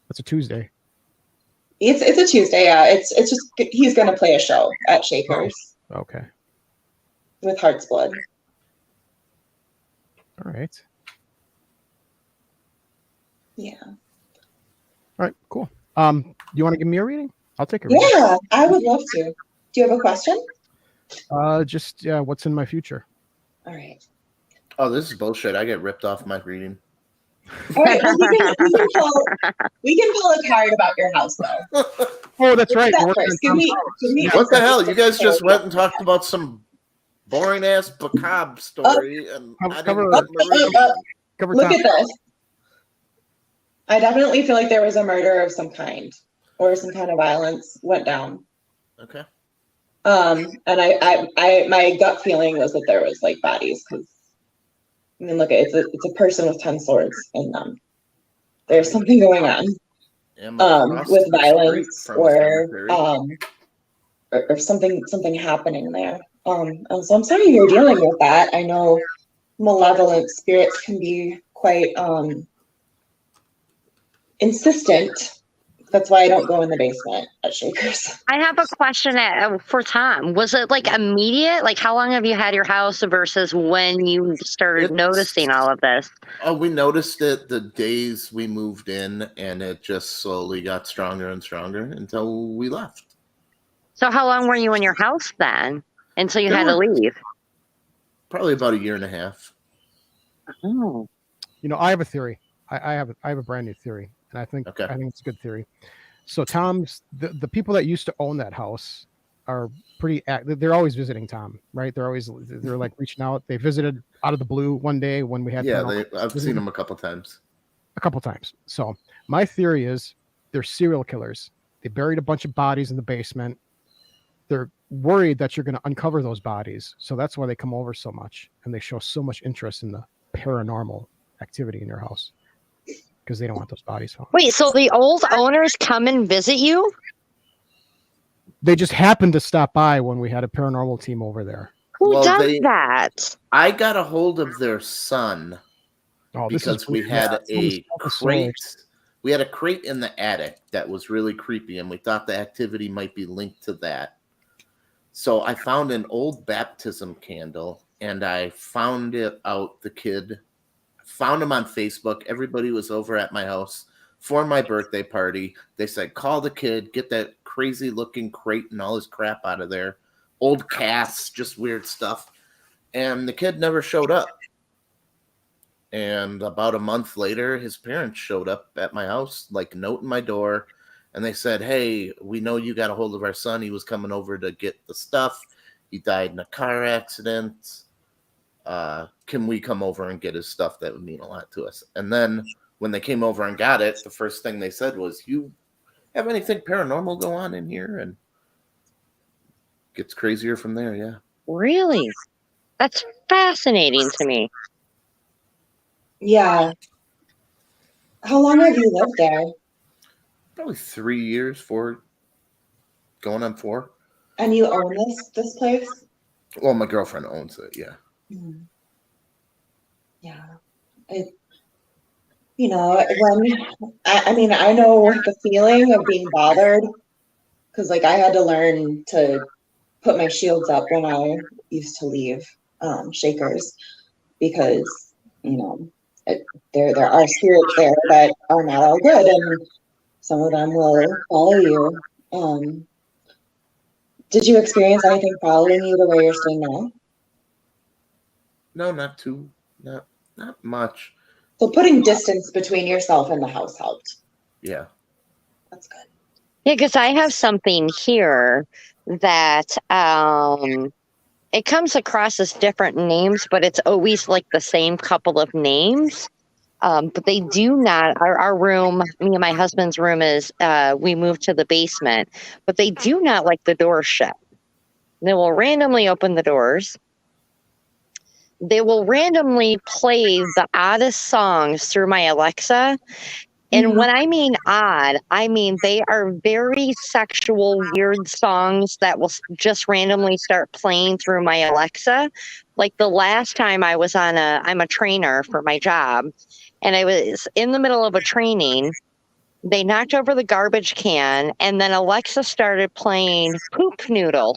That's a Tuesday. It's a Tuesday, yeah. It's just he's gonna play a show at Shakers Okay. with Heart's Blood. All right. Yeah. All right. Cool. You want to give me a reading? I'll take a reading. Yeah, I would love to. Do you have a question? Just what's in my future? All right. Oh, this is bullshit. I get ripped off my reading. All right. Well, we can pull a card about your house though. Oh, that's right. That We're working first. on Give Tom's me house. What the hell? You guys just went and talked about some boring ass macabre story, and I didn't get Marie. Cover Look Tom. at this. I definitely feel like there was a murder of some kind or some kind of violence went down. Okay. And I my gut feeling was that there was like bodies because I mean, look, it's a person with 10 swords in them. There's something going on with violence or something happening there. And so I'm sorry you're dealing with that. I know malevolent spirits can be quite insistent. That's why I don't go in the basement at Shakers. I have a question for Tom. Was it like immediate? Like, how long have you had your house versus when you started noticing all of this? Oh, we noticed it the days we moved in, and it just slowly got stronger and stronger until we left. So how long were you in your house then until you had to leave? Probably about a year and a half. Oh. You know, I have a theory. I have a brand new theory, and I think it's a good theory. So Tom's the people that used to own that house are pretty they're always visiting Tom, right? They're like reaching out. They visited out of the blue one day when we had I've seen them a couple times. So my theory is they're serial killers. They buried a bunch of bodies in the basement. They're worried that you're going to uncover those bodies, so that's why they come over so much and they show so much interest in the paranormal activity in your house. Because they don't want those bodies found. Wait, so the old owners come and visit you? They just happened to stop by when we had a paranormal team over there. Who does that? I got a hold of their son because we had a crate. We had a crate in the attic that was really creepy, and we thought the activity might be linked to that. So I found an old baptism candle, and I found it out. The kid found him on Facebook. Everybody was over at my house for my birthday party. They said, call the kid, get that crazy looking crate and all his crap out of there. Old casts, just weird stuff. And the kid never showed up. And about a month later, his parents showed up at my house, like a note in my door. And they said, hey, we know you got a hold of our son. He was coming over to get the stuff. He died in a car accident. Can we come over and get his stuff? That would mean a lot to us. And then when they came over and got it, the first thing they said was, you have anything paranormal go on in here? And it gets crazier from there. Yeah. Really? That's fascinating to me. Yeah. How long have you lived there? Probably 3 years, going on 4. And you own this place? Well, my girlfriend owns it. Yeah. Mm. Yeah. When I know the feeling of being bothered because like I had to learn to put my shields up when I used to leave Shakers because there are spirits there that are not all good and some of them will follow you. Did you experience anything following you the way you're staying now? No, not much. So putting distance between yourself and the house helped. Yeah. That's good. Yeah, because I have something here that it comes across as different names, but it's always like the same couple of names. But they do not. Our room, me and my husband's room, is we moved to the basement, but they do not like the doors shut. They will randomly open the doors. They will randomly play the oddest songs through my Alexa. And when I mean odd, I mean they are very sexual, weird songs that will just randomly start playing through my Alexa. Like the last time I was I'm a trainer for my job, and I was in the middle of a training. They knocked over the garbage can, and then Alexa started playing Poop Noodle.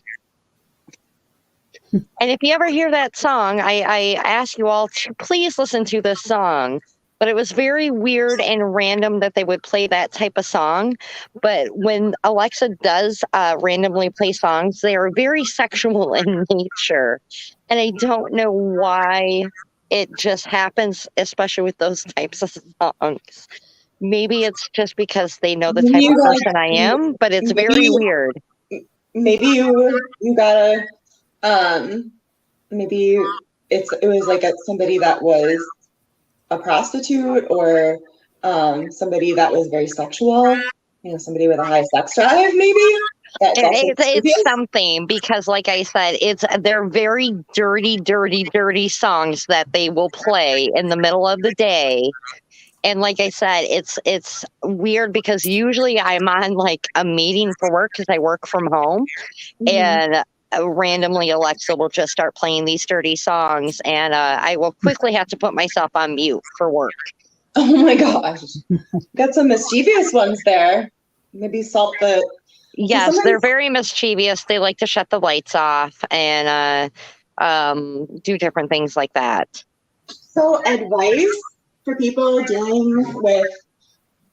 And if you ever hear that song, I ask you all to please listen to this song. But it was very weird and random that they would play that type of song. But when Alexa does randomly play songs, they are very sexual in nature. And I don't know why it just happens, especially with those types of songs. Maybe it's just because they know the type of person I am, but it's very weird. Maybe you gotta maybe it was like somebody that was a prostitute or somebody that was very sexual, somebody with a high sex drive, maybe. It's something, because like I said, they're very dirty, dirty, dirty songs that they will play in the middle of the day. And like I said, it's weird because usually I'm on like a meeting for work because I work from home, and randomly Alexa will just start playing these dirty songs, and I will quickly have to put myself on mute for work. Oh my gosh. Got some mischievous ones there. Maybe salt the... Yes, they're very mischievous. They like to shut the lights off and do different things like that. So advice for people dealing with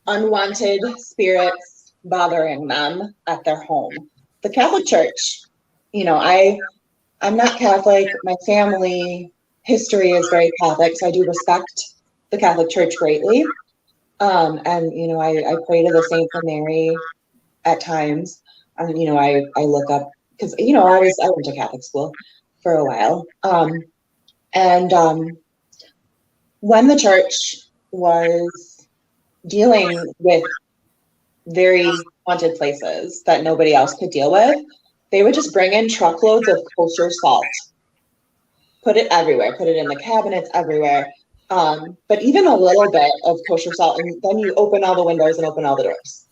unwanted spirits bothering them at their home. The Catholic Church, I'm not Catholic. My family history is very Catholic, so I do respect the Catholic Church greatly. And, I pray to the Saint Mary at times. And, I look up, because, I went to Catholic school for a while. When the church was dealing with very haunted places that nobody else could deal with, they would just bring in truckloads of kosher salt, put it everywhere, put it in the cabinets everywhere. But even a little bit of kosher salt, and then you open all the windows and open all the doors.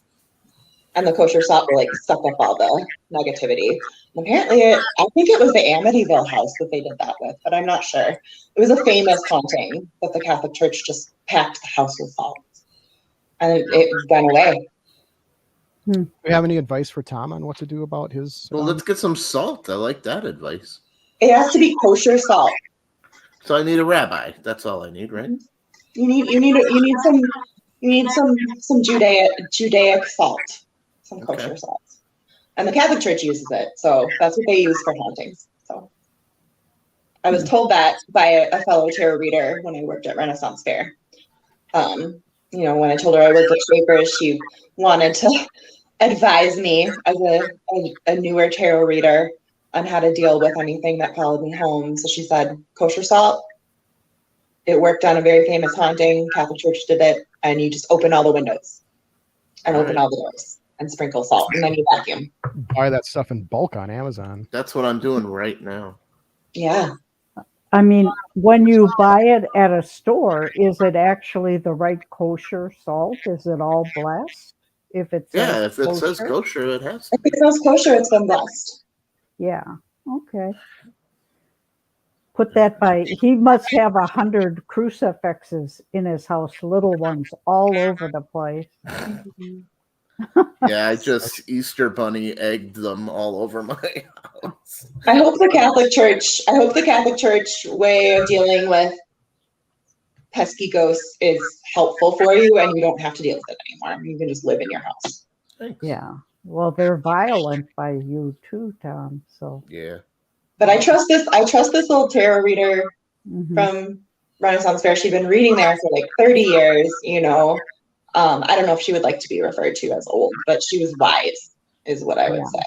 And the kosher salt will suck up all the negativity. And apparently, I think it was the Amityville house that they did that with, but I'm not sure. It was a famous haunting that the Catholic Church just packed the house with salt. And it went away. Do you have any advice for Tom on what to do about his? Well, let's get some salt. I like that advice. It has to be kosher salt. So I need a rabbi. That's all I need, right? You need some Judaic salt, some kosher salt, and the Catholic Church uses it. So that's what they use for hauntings. So I was told that by a fellow tarot reader when I worked at Renaissance Fair. When I told her I worked at Shapers, she wanted to advise me as a newer tarot reader on how to deal with anything that followed me home. So she said, kosher salt. It worked on a very famous haunting. Catholic Church did it, and you just open all the windows and open all the doors and sprinkle salt, and then you vacuum. Buy that stuff in bulk on Amazon. That's what I'm doing right now. Yeah. I mean, when you buy it at a store, is it actually the right kosher salt? Is it all blessed? If it says if it says kosher, it has. If it says kosher, it's been blessed. Yeah. Okay. Put that by. He must have 100 crucifixes in his house, little ones all over the place. Yeah, I just Easter bunny egged them all over my house. I hope the Catholic Church way of dealing with pesky ghosts is helpful for you, and you don't have to deal with it anymore. You can just live in your house. Thanks. Yeah. Well, they're violent by you too, Tom. So yeah. But I trust this old tarot reader from Renaissance Fair. She'd been reading there for 30 years, I don't know if she would like to be referred to as old, but she was wise, is what I would say.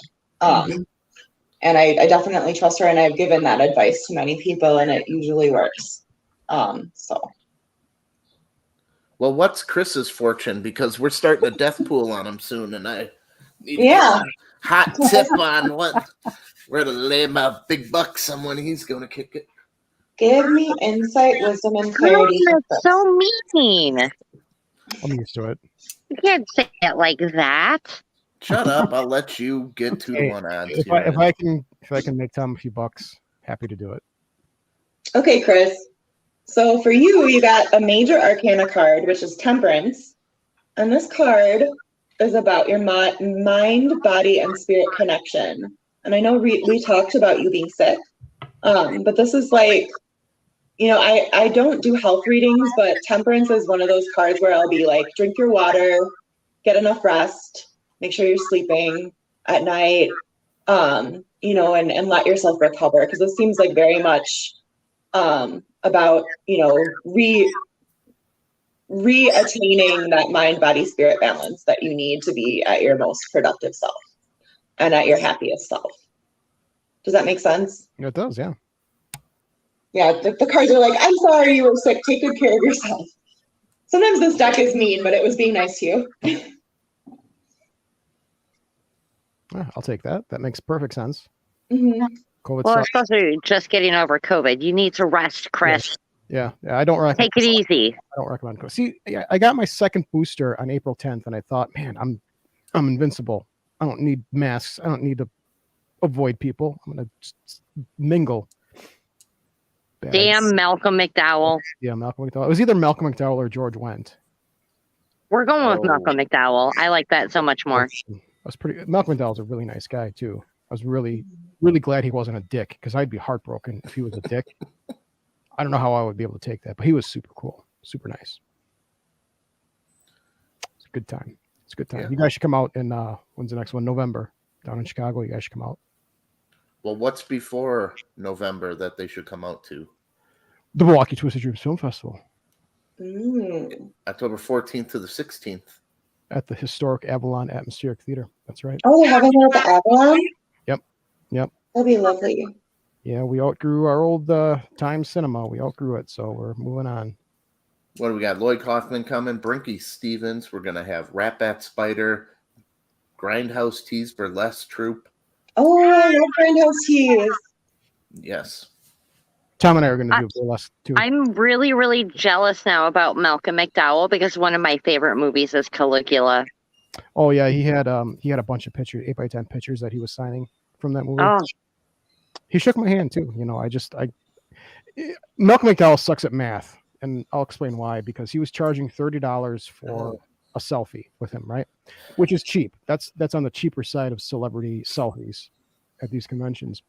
And I definitely trust her, and I've given that advice to many people, and it usually works. So. Well, what's Chris's fortune? Because we're starting a death pool on him soon, and I need to Yeah. get a hot tip on where to lay my big bucks on when he's going to kick it. Give me insight, wisdom, and clarity. That's so mean. I'm used to it. You can't say it like that. Shut up! I'll let you get 2-1 odds. If I can make Tom a few bucks, happy to do it. Okay, Chris. So for you got a major arcana card, which is Temperance, and this card is about your mind, body, and spirit connection. And I know we talked about you being sick, but this is like, I don't do health readings, but Temperance is one of those cards where I'll be like, drink your water, get enough rest, make sure you're sleeping at night, and let yourself recover, because this seems like very much about re-attaining that mind, body, spirit balance that you need to be at your most productive self and at your happiest self. Does that make sense? It does, yeah. Yeah, the cards are like, I'm sorry you were sick, take good care of yourself. Sometimes this deck is mean, but it was being nice to you. I'll take that. That makes perfect sense. Mm-hmm. COVID well, sucks. especially just getting over COVID. You need to rest, Chris. Yeah, I don't recommend. Take it easy. I don't recommend COVID. See, I got my second booster on April 10th, and I thought, man, I'm invincible. I don't need masks. I don't need to avoid people. I'm gonna just mingle. Damn Malcolm McDowell. Yeah, Malcolm McDowell. It was either Malcolm McDowell or George Wendt. We're going with Malcolm McDowell. I like that so much more. Malcolm McDowell's a really nice guy too. I was really, really glad he wasn't a dick, because I'd be heartbroken if he was a dick. I don't know how I would be able to take that, but he was super cool, super nice. It's a good time. It's a good time. Yeah. You guys should come out in when's the next one? November, down in Chicago. You guys should come out. Well, what's before November that they should come out to? The Milwaukee Twisted Dreams Film Festival. October 14th to the 16th. At the historic Avalon Atmospheric Theater. That's right. Oh, they're having it at the Avalon? Yep. That'll be lovely. Yeah, we outgrew our old time cinema. We outgrew it, so we're moving on. What do we got? Lloyd Kaufman coming, Brinky Stevens. We're going to have Ratbat Spider, Grindhouse Tees Burlesque Troupe. Oh, I love Grindhouse Tees. Yes. Tom and I are going to do burlesque too. I'm really, really jealous now about Malcolm McDowell, because one of my favorite movies is Caligula. Oh yeah, he had a bunch of pictures, 8x10 pictures that he was signing from that movie. Oh. He shook my hand too. Malcolm McDowell sucks at math, and I'll explain why. Because he was charging $30 for a selfie with him, right? Which is cheap. That's on the cheaper side of celebrity selfies at these conventions.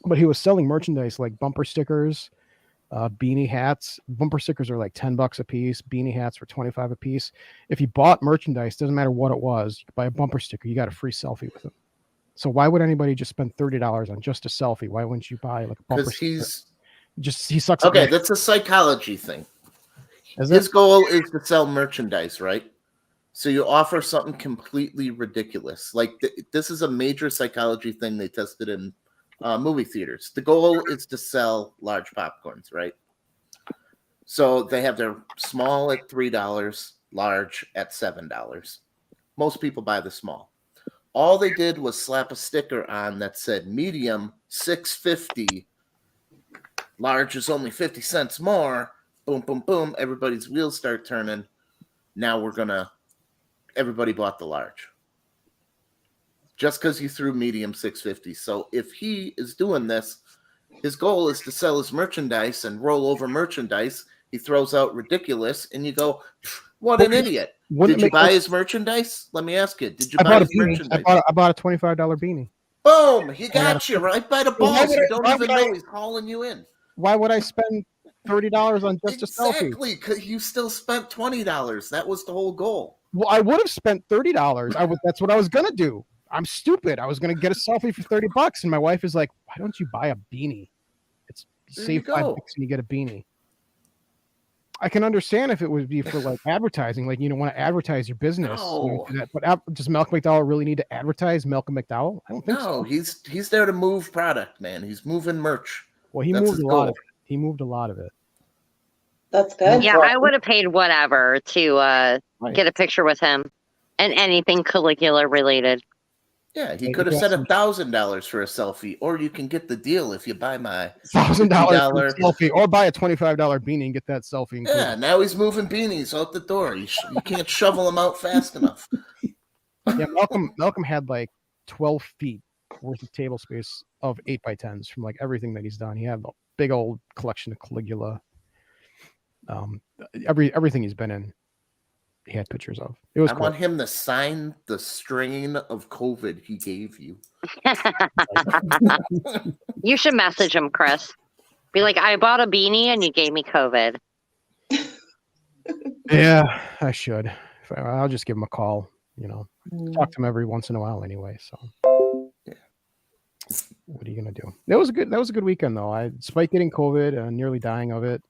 But he was selling merchandise like bumper stickers, beanie hats. Bumper stickers are like $10 a piece. Beanie hats were $25 a piece. If you bought merchandise, doesn't matter what it was, you could buy a bumper sticker, you got a free selfie with him. So why would anybody just spend $30 on just a selfie? Why wouldn't you buy like a bumper sticker? Because he sucks. Okay, that's a psychology thing. His goal is to sell merchandise, right? So you offer something completely ridiculous. Like this is a major psychology thing they tested in movie theaters. The goal is to sell large popcorns, right? So they have their small at $3, large at $7. Most people buy the small. All they did was slap a sticker on that said medium $6.50, large is only 50 cents more. Boom, boom, boom. Everybody's wheels start turning. Now everybody bought the large. Just because you threw medium $6.50. So if he is doing this, his goal is to sell his merchandise and roll over merchandise. He throws out ridiculous, and you go, what an idiot. Did you buy his merchandise? Let me ask you. Did you buy his merchandise? I bought a $25 beanie. Boom! He got you right by the balls. You don't even know he's hauling you in. Why would I spend $30 on just a selfie? Exactly, because you still spent $20. That was the whole goal. Well, I would have spent $30. That's what I was gonna do. I'm stupid. I was gonna get a selfie for $30, and my wife is like, "Why don't you buy a beanie? It's save $5 and you get a beanie." I can understand if it would be for like advertising, like you don't want to advertise your business. No. Do that. But does Malcolm McDowell really need to advertise Malcolm McDowell? I don't think so. No, he's there to move product, man. He's moving merch. Well, he That's moved his a lot goal. of it. He moved a lot of it. That's good. Yeah, I would have paid whatever to Right. get a picture with him and anything Caligula related. Yeah, he Yeah, could you have got said some- $1,000 for a selfie, or you can get the deal if you buy my $1,000 selfie, or buy a $25 beanie and get that selfie included. Yeah, now he's moving beanies out the door. You can't shovel them out fast enough. Yeah, Malcolm had like 12 feet worth of table space of 8x10s from like everything that he's done. He had a big old collection of Caligula. Everything he's been in, he had pictures of. It was I cool. want him to sign the strain of COVID he gave you. You should message him, Chris. Be like, I bought a beanie and you gave me COVID. Yeah, I should. I'll just give him a call. You know, Mm. talk to him every once in a while anyway. So, Yeah. What are you gonna do? That was a good weekend though. Despite getting COVID and nearly dying of it,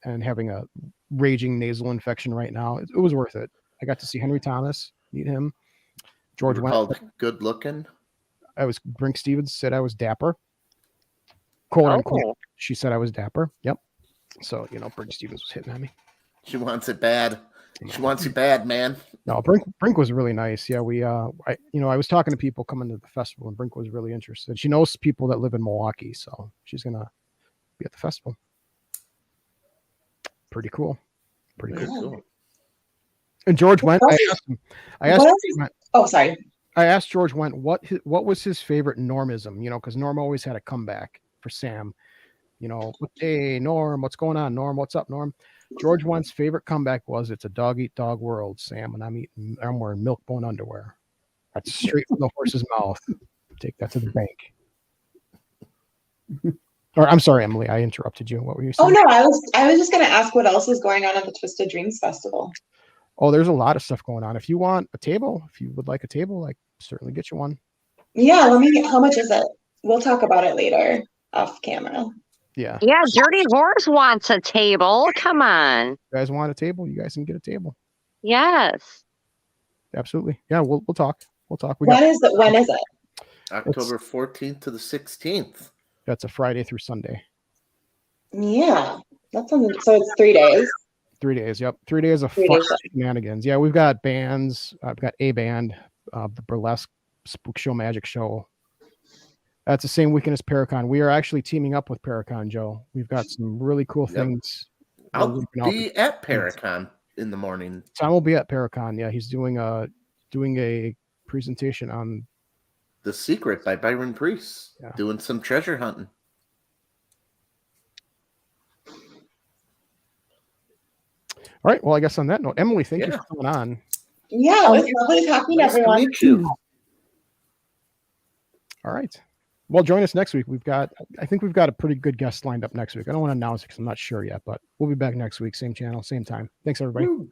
and having a raging nasal infection right now, it was worth it. I got to see Henry Thomas, meet him. George You're went. called good looking. Brink Stevens said I was dapper. Quote unquote. Oh. She said I was dapper. Yep. So Brink Stevens was hitting at me. She wants it bad. She wants you bad, man. No, Brink was really nice. Yeah, I was talking to people coming to the festival, and Brink was really interested. She knows people that live in Milwaukee, so she's gonna be at the festival. Pretty cool. Pretty Very cool. cool. And George went. I asked. What else is- Oh, sorry. I asked George went what was his favorite Normism. Because Norm always had a comeback for Sam. Hey Norm, what's going on? Norm, what's up, Norm? George Went's favorite comeback was, "It's a dog eat dog world, Sam, and I'm wearing milk bone underwear." That's straight from the horse's mouth. Take that to the bank. Or I'm sorry, Emily, I interrupted you. What were you saying? Oh no, I was just gonna ask what else is going on at the Twisted Dreams Festival. Oh, there's a lot of stuff going on. If you want a table, if you would like a table, I certainly get you one. Yeah, how much is it? We'll talk about it later off camera. Yeah. Yeah, Dirty Horse wants a table. Come on. You guys want a table? You guys can get a table. Yes. Absolutely. Yeah, we'll talk. We'll talk. When is it? October 14th to the 16th. That's a Friday through Sunday. Yeah, so it's 3 days. 3 days. Yep. 3 days of 3 fun days. shenanigans. Yeah, we've got bands. I've got a band, the Burlesque Spook Show Magic Show. That's the same weekend as Paracon. We are actually teaming up with Paracon, Joe. We've got some really cool things. I'll be at Paracon in the morning. Tom will be at Paracon. Yeah, he's doing a presentation on The Secret by Byron Priest. Yeah. Doing some treasure hunting. All right. Well, I guess on that note, Emily, thank you for coming on. Yeah, it was lovely talking to Nice to everyone. meet you. All right. Well, join us next week. I think we've got a pretty good guest lined up next week. I don't want to announce it because I'm not sure yet, but we'll be back next week. Same channel, same time. Thanks, everybody. Woo.